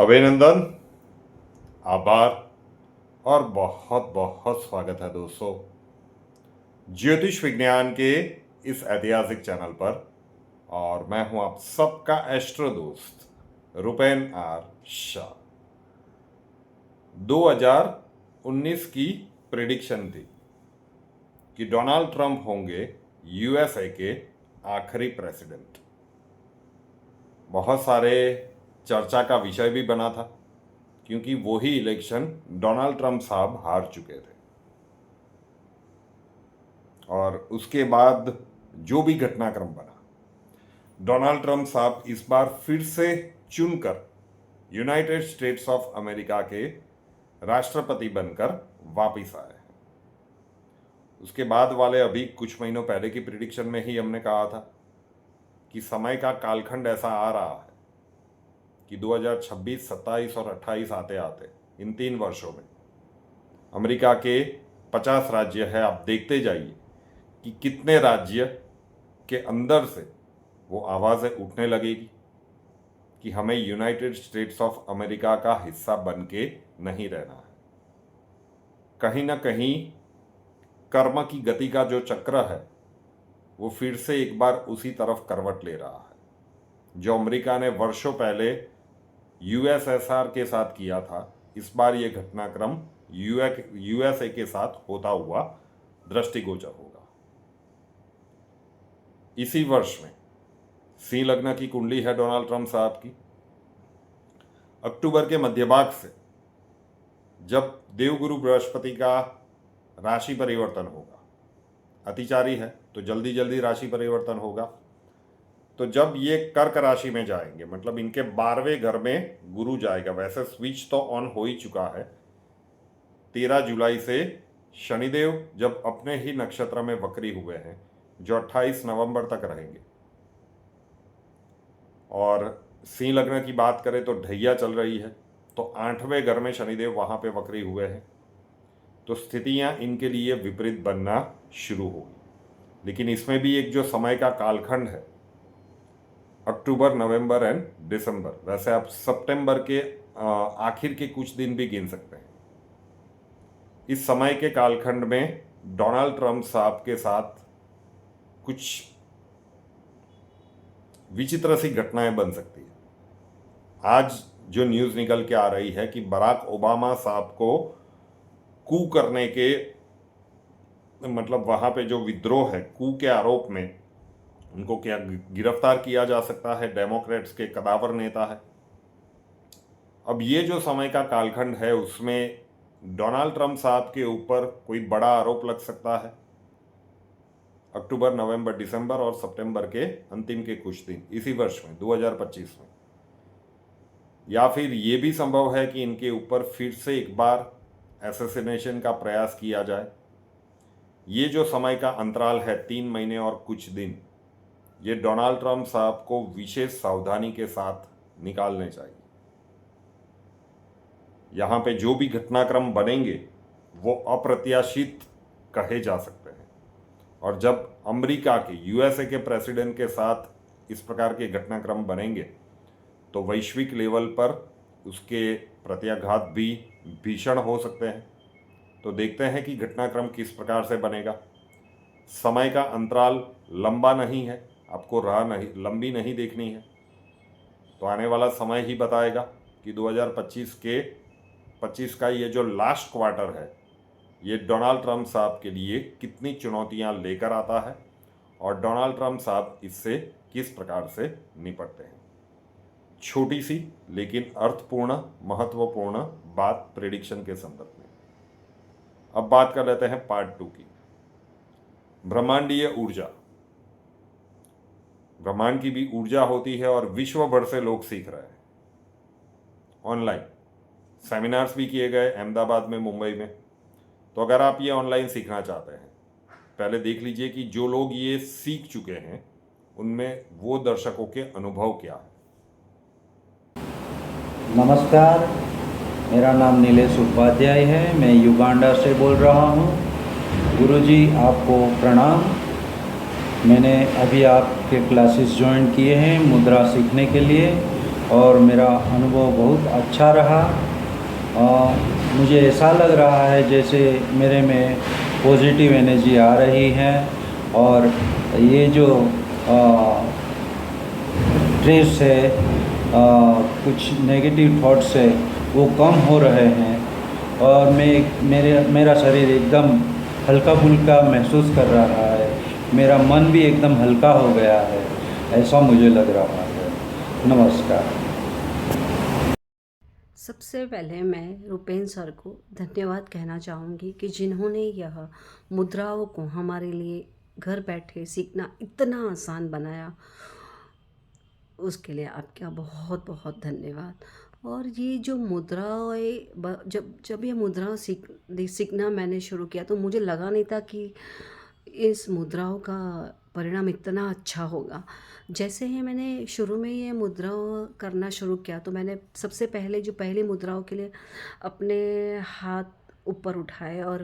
अभिनंदन, आभार और बहुत बहुत स्वागत है दोस्तों ज्योतिष विज्ञान के इस ऐतिहासिक चैनल पर। और मैं हूं आप सबका एस्ट्रो दोस्त रुपेन आर शाह। 2019 की प्रेडिक्शन थी कि डोनाल्ड ट्रंप होंगे यूएसए के आखिरी प्रेसिडेंट। बहुत सारे चर्चा का विषय भी बना था क्योंकि वही इलेक्शन डोनाल्ड ट्रंप साहब हार चुके थे। और उसके बाद जो भी घटनाक्रम बना, डोनाल्ड ट्रंप साहब इस बार फिर से चुनकर यूनाइटेड स्टेट्स ऑफ अमेरिका के राष्ट्रपति बनकर वापस आए हैं। उसके बाद वाले अभी कुछ महीनों पहले की प्रिडिक्शन में ही हमने कहा था कि समय का कालखंड ऐसा आ रहा है कि 2026, 27 और 28 आते आते इन 3 वर्षों में अमेरिका के 50 राज्य है। आप देखते जाइए कि कितने राज्य के अंदर से वो आवाज़ें उठने लगेगी कि हमें यूनाइटेड स्टेट्स ऑफ अमेरिका का हिस्सा बन के नहीं रहना है। कहीं ना कहीं कर्म की गति का जो चक्र है वो फिर से एक बार उसी तरफ करवट ले रहा है। जो अमेरिका ने वर्षों पहले यूएसएसआर के साथ किया था, इस बार ये घटनाक्रम यूएसए के साथ होता हुआ दृष्टिगोचर होगा। इसी वर्ष में सिंह लग्न की कुंडली है डोनाल्ड ट्रंप साहब की। अक्टूबर के मध्य भाग से जब देवगुरु बृहस्पति का राशि परिवर्तन होगा, अतिचारी है तो जल्दी जल्दी राशि परिवर्तन होगा। तो जब ये कर्क राशि में जाएंगे, मतलब इनके 12वें घर में गुरु जाएगा। वैसे स्विच तो ऑन हो ही चुका है। 13 जुलाई से शनिदेव जब अपने ही नक्षत्र में वक्री हुए हैं, जो 28 नवंबर तक रहेंगे। और सिंह लग्न की बात करें तो ढैया चल रही है, तो 8वें घर में शनिदेव वहाँ पे वक्री हुए हैं। तो स्थितियाँ इनके लिए विपरीत बनना शुरू होगी। लेकिन इसमें भी एक जो समय का कालखंड है, अक्टूबर, नवंबर एंड दिसंबर, वैसे आप सितंबर के आखिर के कुछ दिन भी गिन सकते हैं। इस समय के कालखंड में डोनाल्ड ट्रंप साहब के साथ कुछ विचित्र सी घटनाएं बन सकती है। आज जो न्यूज़ निकल के आ रही है कि बराक ओबामा साहब को कू करने के, मतलब वहाँ पे जो विद्रोह है, कू के आरोप में उनको क्या गिरफ्तार किया जा सकता है। डेमोक्रेट्स के कदावर नेता है। अब ये जो समय का कालखंड है उसमें डोनाल्ड ट्रंप साहब के ऊपर कोई बड़ा आरोप लग सकता है। अक्टूबर, नवंबर, दिसंबर और सितंबर के अंतिम के कुछ दिन इसी वर्ष में 2025 में। या फिर ये भी संभव है कि इनके ऊपर फिर से एक बार एसेसिनेशन का प्रयास किया जाए। ये जो समय का अंतराल है 3 महीने और कुछ दिन, ये डोनाल्ड ट्रंप साहब को विशेष सावधानी के साथ निकालने चाहिए। यहाँ पे जो भी घटनाक्रम बनेंगे वो अप्रत्याशित कहे जा सकते हैं। और जब अमेरिका के, यूएसए के प्रेसिडेंट के साथ इस प्रकार के घटनाक्रम बनेंगे तो वैश्विक लेवल पर उसके प्रत्याघात भी भीषण हो सकते हैं। तो देखते हैं कि घटनाक्रम किस प्रकार से बनेगा। समय का अंतराल लंबा नहीं है, आपको राह नहीं लंबी नहीं देखनी है। तो आने वाला समय ही बताएगा कि 2025 का ये जो लास्ट क्वार्टर है, ये डोनाल्ड ट्रंप साहब के लिए कितनी चुनौतियां लेकर आता है और डोनाल्ड ट्रंप साहब इससे किस प्रकार से निपटते हैं। छोटी सी लेकिन अर्थपूर्ण, महत्वपूर्ण बात प्रेडिक्शन के संदर्भ में। अब बात कर लेते हैं पार्ट 2 की। ब्रह्मांडीय ऊर्जा। ब्रह्मांड की भी ऊर्जा होती है और विश्व भर से लोग सीख रहे हैं। ऑनलाइन सेमिनार्स भी किए गए अहमदाबाद में, मुंबई में। तो अगर आप ये ऑनलाइन सीखना चाहते हैं, पहले देख लीजिए कि जो लोग ये सीख चुके हैं उनमें वो दर्शकों के अनुभव क्या है। नमस्कार, मेरा नाम नीलेश उपाध्याय है। मैं युगांडा से बोल रहा हूँ। गुरुजी आपको प्रणाम। मैंने अभी आपके क्लासेस ज्वाइन किए हैं मुद्रा सीखने के लिए। और मेरा अनुभव बहुत अच्छा रहा। मुझे ऐसा लग रहा है जैसे मेरे में पॉजिटिव एनर्जी आ रही है और ये जो स्ट्रेस है, कुछ नेगेटिव थॉट्स है वो कम हो रहे हैं और मेरा शरीर एकदम हल्का फुल्का महसूस कर रहा है। मेरा मन भी एकदम हल्का हो गया है, ऐसा मुझे लग रहा है। नमस्कार। सबसे पहले मैं रुपेन सर को धन्यवाद कहना चाहूँगी कि जिन्होंने यह मुद्राओं को हमारे लिए घर बैठे सीखना इतना आसान बनाया, उसके लिए आपका बहुत बहुत धन्यवाद। और ये जो मुद्राएं जब जब ये मुद्राओं सीखना मैंने शुरू किया तो मुझे लगा नहीं था कि इस मुद्राओं का परिणाम इतना अच्छा होगा। जैसे ही मैंने शुरू में ये मुद्राओं करना शुरू किया तो मैंने सबसे पहले जो पहली मुद्राओं के लिए अपने हाथ ऊपर उठाए और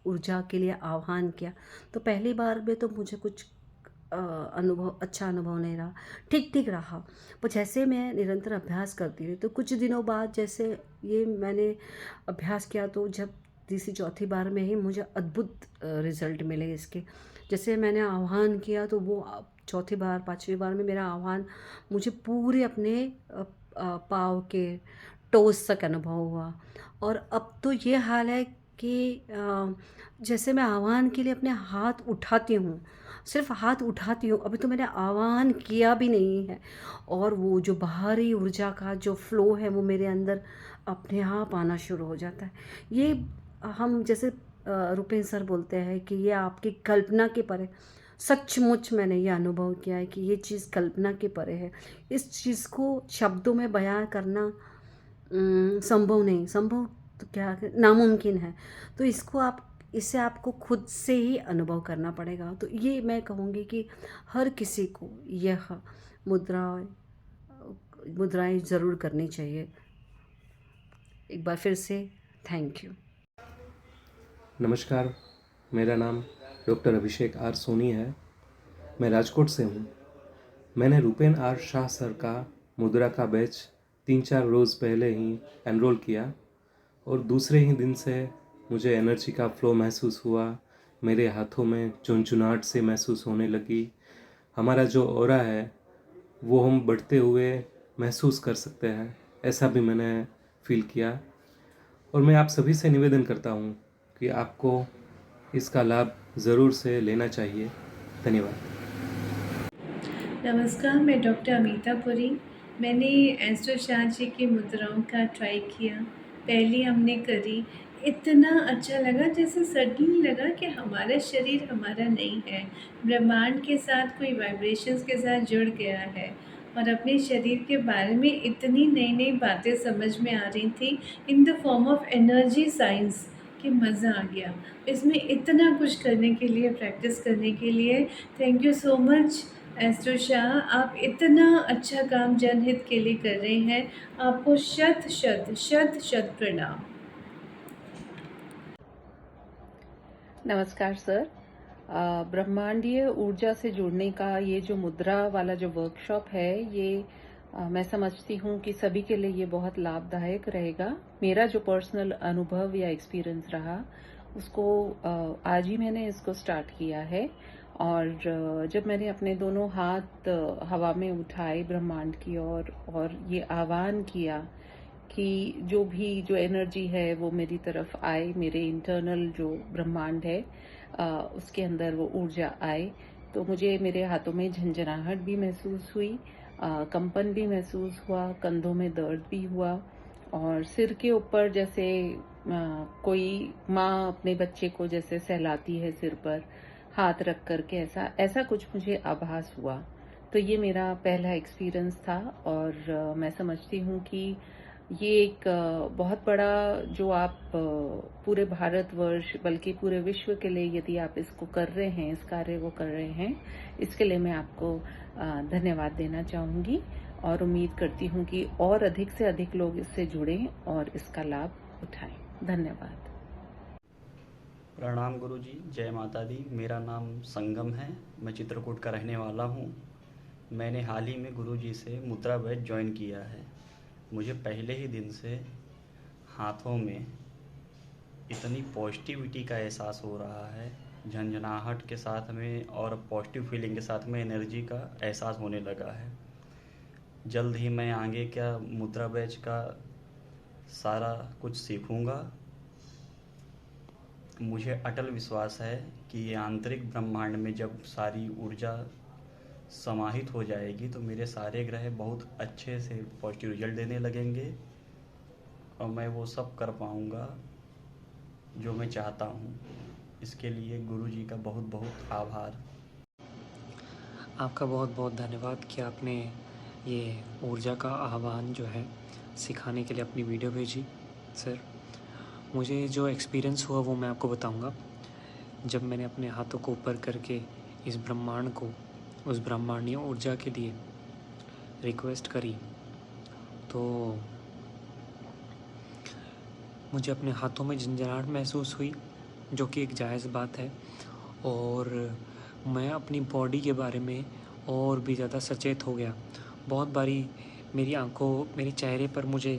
ऊर्जा के लिए आह्वान किया, तो पहली बार में तो मुझे कुछ अच्छा अनुभव नहीं रहा, ठीक ठीक रहा। पर जैसे मैं निरंतर अभ्यास करती रही तो कुछ दिनों बाद जैसे ये मैंने अभ्यास किया तो जब तीसरी चौथी बार में ही मुझे अद्भुत रिजल्ट मिले इसके। जैसे मैंने आह्वान किया तो वो चौथी बार पांचवी बार में मेरा आह्वान मुझे पूरे अपने पाँव के टोस तक अनुभव हुआ। और अब तो ये हाल है कि जैसे मैं आह्वान के लिए अपने हाथ उठाती हूँ, सिर्फ हाथ उठाती हूँ, अभी तो मैंने आह्वान किया भी नहीं है, और वो जो बाहरी ऊर्जा का जो फ्लो है वो मेरे अंदर अपने आप आना शुरू हो जाता है। ये हम जैसे रुपेन सर बोलते हैं कि ये आपकी कल्पना के परे, सचमुच मैंने ये अनुभव किया है कि ये चीज़ कल्पना के परे है। इस चीज़ को शब्दों में बयां करना संभव नहीं, संभव तो क्या, नामुमकिन है। तो इसे आपको खुद से ही अनुभव करना पड़ेगा। तो ये मैं कहूँगी कि हर किसी को यह मुद्राएं ज़रूर करनी चाहिए। एक बार फिर से थैंक यू। नमस्कार, मेरा नाम डॉक्टर अभिषेक आर सोनी है। मैं राजकोट से हूँ। मैंने रुपेन आर शाह सर का मुद्रा का बैच 3-4 रोज़ पहले ही एनरोल किया और दूसरे ही दिन से मुझे एनर्जी का फ्लो महसूस हुआ। मेरे हाथों में चुनचुनाहट से महसूस होने लगी। हमारा जो ऑरा है वो हम बढ़ते हुए महसूस कर सकते हैं, ऐसा भी मैंने फील किया। और मैं आप सभी से निवेदन करता हूँ कि आपको इसका लाभ ज़रूर से लेना चाहिए। धन्यवाद। नमस्कार, मैं डॉक्टर अमीता पुरी। मैंने एस्ट्रो शाह जी की मुद्राओं का ट्राई किया। पहली हमने करी, इतना अच्छा लगा, जैसे सडनली लगा कि हमारा शरीर हमारा नहीं है, ब्रह्मांड के साथ कोई वाइब्रेशंस के साथ जुड़ गया है। और अपने शरीर के बारे में इतनी नई नई बातें समझ में आ रही थी in the form of energy science कि मज़ा आ गया। इसमें इतना कुछ करने के लिए, प्रैक्टिस करने के लिए thank you so much astro Shah. आप इतना अच्छा काम जनहित के लिए कर रहे हैं, आपको शत शत शत शत प्रणाम। नमस्कार सर। ब्रह्मांडीय ऊर्जा से जुड़ने का ये जो मुद्रा वाला जो वर्कशॉप है, ये मैं समझती हूँ कि सभी के लिए ये बहुत लाभदायक रहेगा। मेरा जो पर्सनल अनुभव या एक्सपीरियंस रहा उसको आज ही मैंने इसको स्टार्ट किया है। और जब मैंने अपने दोनों हाथ हवा में उठाए ब्रह्मांड की ओर और ये आह्वान किया कि जो एनर्जी है वो मेरी तरफ आए, मेरे इंटरनल जो ब्रह्मांड है उसके अंदर वो ऊर्जा आए, तो मुझे मेरे हाथों में झंझनाहट भी महसूस हुई, कंपन भी महसूस हुआ, कंधों में दर्द भी हुआ, और सिर के ऊपर जैसे कोई माँ अपने बच्चे को जैसे सहलाती है सिर पर हाथ रख करके, ऐसा कुछ मुझे आभास हुआ। तो ये मेरा पहला एक्सपीरियंस था और मैं समझती हूँ कि ये एक बहुत बड़ा जो आप पूरे भारतवर्ष बल्कि पूरे विश्व के लिए यदि आप इसको कर रहे हैं, इस कार्य को कर रहे हैं, इसके लिए मैं आपको धन्यवाद देना चाहूँगी और उम्मीद करती हूँ कि और अधिक से अधिक लोग इससे जुड़ें और इसका लाभ उठाएं। धन्यवाद। प्रणाम गुरुजी, जय माता दी। मेरा नाम संगम है, मैं चित्रकूट का रहने वाला हूँ। मैंने हाल ही में गुरुजी से मुद्रा बैच ज्वाइन किया है। मुझे पहले ही दिन से हाथों में इतनी पॉजिटिविटी का एहसास हो रहा है, झंझनाहट के साथ में और पॉजिटिव फीलिंग के साथ में एनर्जी का एहसास होने लगा है। जल्द ही मैं आगे क्या मुद्रा बैच का सारा कुछ सीखूंगा। मुझे अटल विश्वास है कि ये आंतरिक ब्रह्मांड में जब सारी ऊर्जा समाहित हो जाएगी तो मेरे सारे ग्रह बहुत अच्छे से पॉजिटिव रिजल्ट देने लगेंगे और मैं वो सब कर पाऊँगा जो मैं चाहता हूँ। इसके लिए गुरुजी का बहुत बहुत आभार। आपका बहुत बहुत धन्यवाद कि आपने ये ऊर्जा का आह्वान जो है सिखाने के लिए अपनी वीडियो भेजी। सर, मुझे जो एक्सपीरियंस हुआ वो मैं आपको बताऊंगा। जब मैंने अपने हाथों को ऊपर करके इस ब्रह्मांड को उस ब्रह्मांडीय ऊर्जा के लिए रिक्वेस्ट करी तो मुझे अपने हाथों में झंझनाहट महसूस हुई, जो कि एक जायज़ बात है। और मैं अपनी बॉडी के बारे में और भी ज़्यादा सचेत हो गया। बहुत बारी मेरी आंखों मेरे चेहरे पर मुझे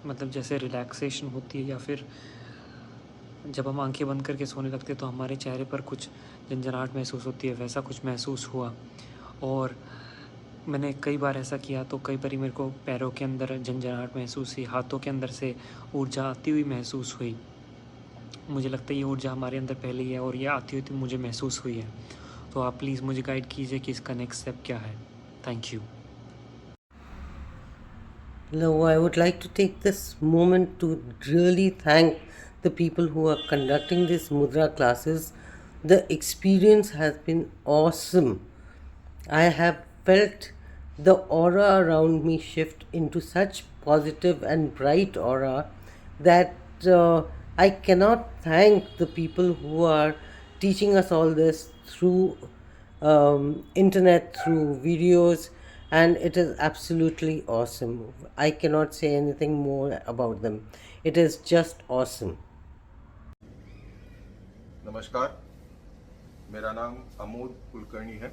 मतलब जैसे रिलैक्सेशन होती है या फिर जब हम आंखें बंद करके सोने लगते हैं तो हमारे चेहरे पर कुछ झंझनाहट महसूस होती है, वैसा कुछ महसूस हुआ। और मैंने कई बार ऐसा किया तो कई बारी मेरे को पैरों के अंदर झंझनाहट महसूस हुई, हाथों के अंदर से ऊर्जा आती हुई महसूस हुई। मुझे लगता है ये ऊर्जा हमारे अंदर पहले ही है और ये आती हुई मुझे महसूस हुई है। तो आप प्लीज़ मुझे गाइड कीजिए कि इसका नेक्स्ट स्टेप क्या है। Thank you. Hello, I would like to take this moment to really thank the people who are conducting these mudra classes. The experience has been awesome. I have felt the aura around me shift into such positive and bright aura that I cannot thank the people who are teaching us all this through internet, through videos, and it is absolutely awesome. I cannot say anything more about them. It is just awesome. नमस्कार, मेरा नाम अमोद कुलकर्णी है।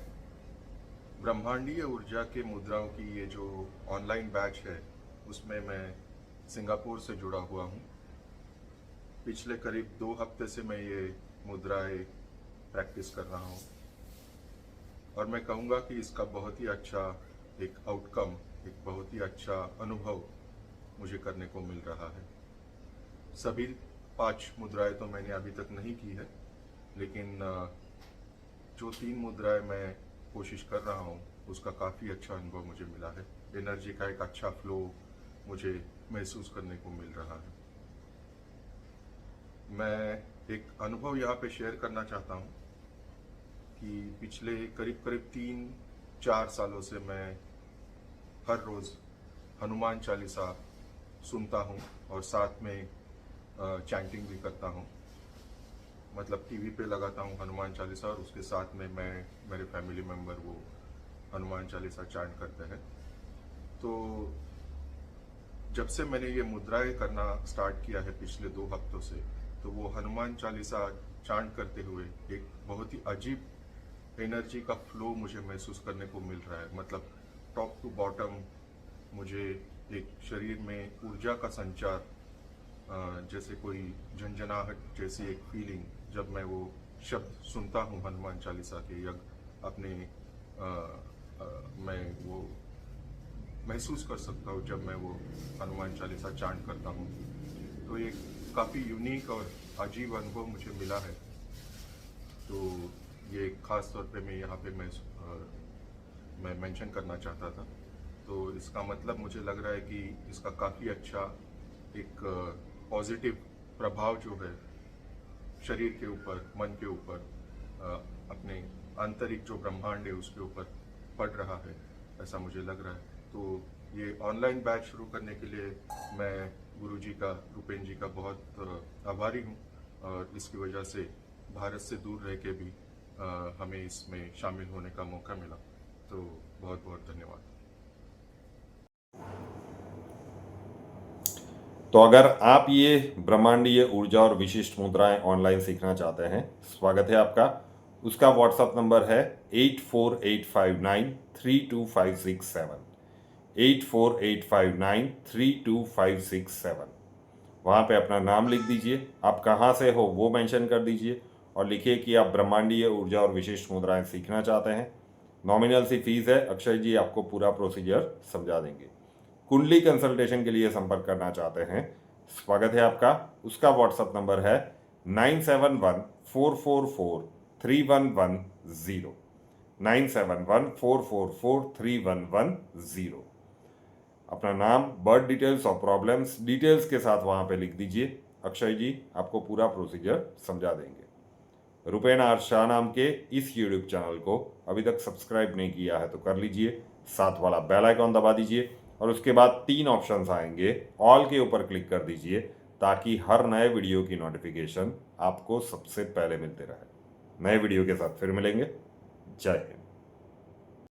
ब्रह्मांडीय ऊर्जा के मुद्राओं की ये जो ऑनलाइन बैच है उसमें मैं सिंगापुर से जुड़ा हुआ हूँ। पिछले करीब 2 हफ्ते से मैं ये मुद्राएं प्रैक्टिस कर रहा हूँ और मैं कहूँगा कि इसका बहुत ही अच्छा एक आउटकम, एक बहुत ही अच्छा अनुभव मुझे करने को मिल रहा है। सभी 5 मुद्राएं तो मैंने अभी तक नहीं की है, लेकिन जो 3 मुद्राएं मैं कोशिश कर रहा हूँ उसका काफ़ी अच्छा अनुभव मुझे मिला है। एनर्जी का एक अच्छा फ्लो मुझे महसूस करने को मिल रहा है। मैं एक अनुभव यहाँ पे शेयर करना चाहता हूँ कि पिछले करीब 3-4 सालों से मैं हर रोज़ हनुमान चालीसा सुनता हूँ और साथ में चैंटिंग भी करता हूँ। मतलब टीवी पे लगाता हूँ हनुमान चालीसा और उसके साथ में मैं मेरे फैमिली मेम्बर वो हनुमान चालीसा चैंट करते हैं। तो जब से मैंने ये मुद्राएं करना स्टार्ट किया है पिछले 2 हफ्तों से, तो वो हनुमान चालीसा चैंट करते हुए एक बहुत ही अजीब एनर्जी का फ्लो मुझे महसूस करने को मिल रहा है। मतलब टॉप टू बॉटम मुझे एक शरीर में ऊर्जा का संचार, जैसे कोई झंझनाहट जैसी एक फीलिंग जब मैं वो शब्द सुनता हूँ हनुमान चालीसा के, या अपने मैं वो महसूस कर सकता हूँ जब मैं वो हनुमान चालीसा चैंट करता हूँ। तो ये काफ़ी यूनिक और अजीब अनुभव मुझे मिला है। तो ये खास तौर पे मैं यहाँ पे मैं मेंशन करना चाहता था। तो इसका मतलब मुझे लग रहा है कि इसका काफ़ी अच्छा एक पॉजिटिव प्रभाव जो है शरीर के ऊपर, मन के ऊपर, अपने आंतरिक जो ब्रह्मांड है उसके ऊपर पड़ रहा है, ऐसा मुझे लग रहा है। तो ये ऑनलाइन बैच शुरू करने के लिए मैं गुरुजी का, रूपेन जी का बहुत आभारी हूँ और इसकी वजह से भारत से दूर रह के भी हमें इसमें शामिल होने का मौका मिला। तो बहुत बहुत धन्यवाद। तो अगर आप ये ब्रह्मांडीय ऊर्जा और विशिष्ट मुद्राएं ऑनलाइन सीखना चाहते हैं, स्वागत है आपका। उसका व्हाट्सअप नंबर है 8485932567, 8485932567। वहाँ पे अपना नाम लिख दीजिए, आप कहाँ से हो वो मेंशन कर दीजिए और लिखिए कि आप ब्रह्मांडीय ऊर्जा और विशिष्ट मुद्राएं सीखना चाहते हैं। नॉमिनल सी फीस है, अक्षय जी आपको पूरा प्रोसीजर समझा देंगे। कुंडली कंसल्टेशन के लिए संपर्क करना चाहते हैं, स्वागत है आपका। उसका व्हाट्सअप नंबर है 9714443110, 9714443110। अपना नाम, बर्थ डिटेल्स और प्रॉब्लम्स डिटेल्स के साथ वहाँ पे लिख दीजिए, अक्षय जी आपको पूरा प्रोसीजर समझा देंगे। रुपेन आर शाह नाम के इस यूट्यूब चैनल को अभी तक सब्सक्राइब नहीं किया है तो कर लीजिए, साथ वाला बेल आइकॉन दबा दीजिए और उसके बाद 3 ऑप्शंस आएंगे, ऑल के ऊपर क्लिक कर दीजिए ताकि हर नए वीडियो की नोटिफिकेशन आपको सबसे पहले मिलते रहे। नए वीडियो के साथ फिर मिलेंगे। जय हिंद।